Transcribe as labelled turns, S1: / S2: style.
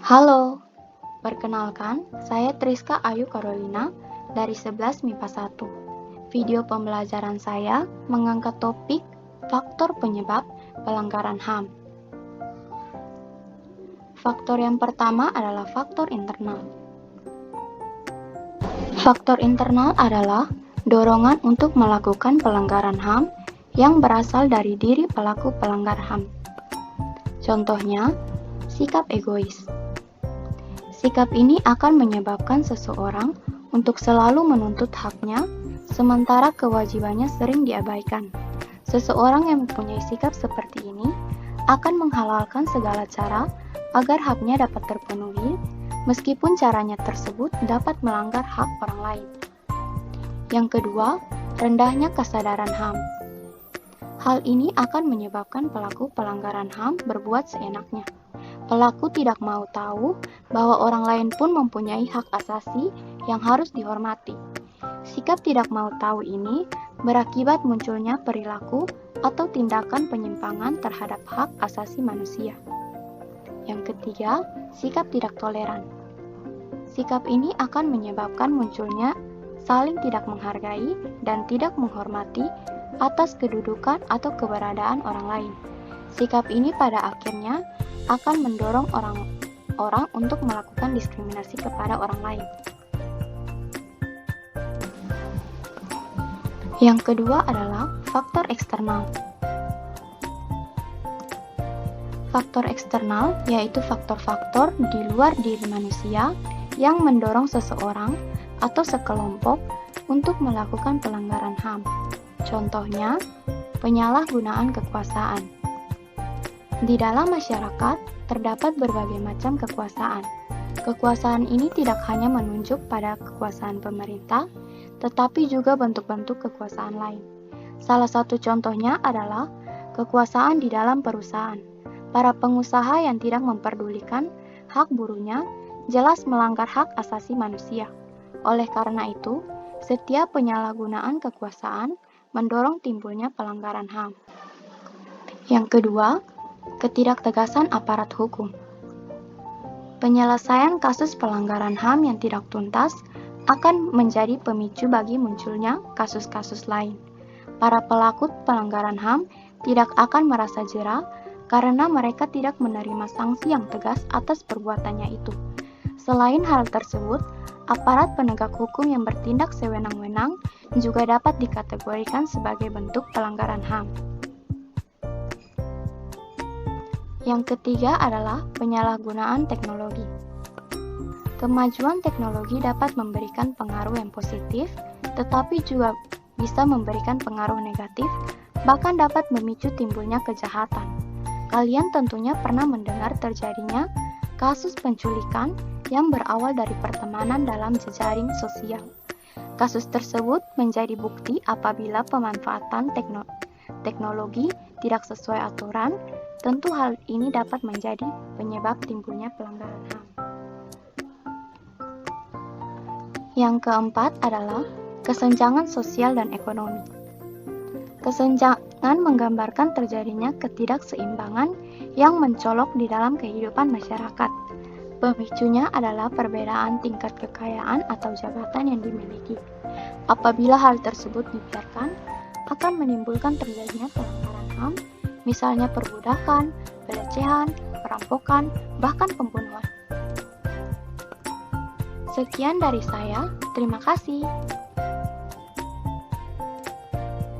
S1: Halo, perkenalkan, saya Triska Ayu Carolina dari 11 MIPA 1. Video pembelajaran saya mengangkat topik faktor penyebab pelanggaran HAM. Faktor yang pertama adalah faktor internal. Faktor internal adalah dorongan untuk melakukan pelanggaran HAM yang berasal dari diri pelaku pelanggar HAM. Contohnya, sikap egois. Sikap ini akan menyebabkan seseorang untuk selalu menuntut haknya, sementara kewajibannya sering diabaikan. Seseorang yang mempunyai sikap seperti ini akan menghalalkan segala cara agar haknya dapat terpenuhi, meskipun caranya tersebut dapat melanggar hak orang lain. Yang kedua, rendahnya kesadaran HAM. Hal ini akan menyebabkan pelaku pelanggaran HAM berbuat seenaknya. Pelaku tidak mau tahu bahwa orang lain pun mempunyai hak asasi yang harus dihormati. Sikap tidak mau tahu ini berakibat munculnya perilaku atau tindakan penyimpangan terhadap hak asasi manusia. Yang ketiga, sikap tidak toleran. Sikap ini akan menyebabkan munculnya saling tidak menghargai dan tidak menghormati atas kedudukan atau keberadaan orang lain. Sikap ini pada akhirnya akan mendorong orang untuk melakukan diskriminasi kepada orang lain. Yang kedua adalah faktor eksternal. Faktor eksternal yaitu faktor-faktor di luar diri manusia yang mendorong seseorang atau sekelompok untuk melakukan pelanggaran HAM. Contohnya, penyalahgunaan kekuasaan. Di dalam masyarakat, terdapat berbagai macam kekuasaan. Kekuasaan ini tidak hanya menunjuk pada kekuasaan pemerintah, tetapi juga bentuk-bentuk kekuasaan lain. Salah satu contohnya adalah kekuasaan di dalam perusahaan. Para pengusaha yang tidak memperdulikan hak buruhnya jelas melanggar hak asasi manusia. Oleh karena itu, setiap penyalahgunaan kekuasaan mendorong timbulnya pelanggaran HAM. Yang kedua, ketidaktegasan aparat hukum. Penyelesaian kasus pelanggaran HAM yang tidak tuntas akan menjadi pemicu bagi munculnya kasus-kasus lain. Para pelaku pelanggaran HAM tidak akan merasa jera karena mereka tidak menerima sanksi yang tegas atas perbuatannya itu. Selain hal tersebut, aparat penegak hukum yang bertindak sewenang-wenang juga dapat dikategorikan sebagai bentuk pelanggaran HAM. Yang ketiga adalah penyalahgunaan teknologi. Kemajuan teknologi dapat memberikan pengaruh yang positif, tetapi juga bisa memberikan pengaruh negatif, bahkan dapat memicu timbulnya kejahatan. Kalian tentunya pernah mendengar terjadinya kasus penculikan yang berawal dari pertemanan dalam jejaring sosial. Kasus tersebut menjadi bukti apabila pemanfaatan teknologi tidak sesuai aturan. Tentu hal ini dapat menjadi penyebab timbulnya pelanggaran HAM. Yang keempat adalah kesenjangan sosial dan ekonomi. Kesenjangan menggambarkan terjadinya ketidakseimbangan yang mencolok di dalam kehidupan masyarakat. Pemicunya adalah perbedaan tingkat kekayaan atau jabatan yang dimiliki. Apabila hal tersebut dibiarkan, akan menimbulkan terjadinya pelanggaran HAM, misalnya perbudakan, pelecehan, perampokan, bahkan pembunuhan. Sekian dari saya, terima kasih.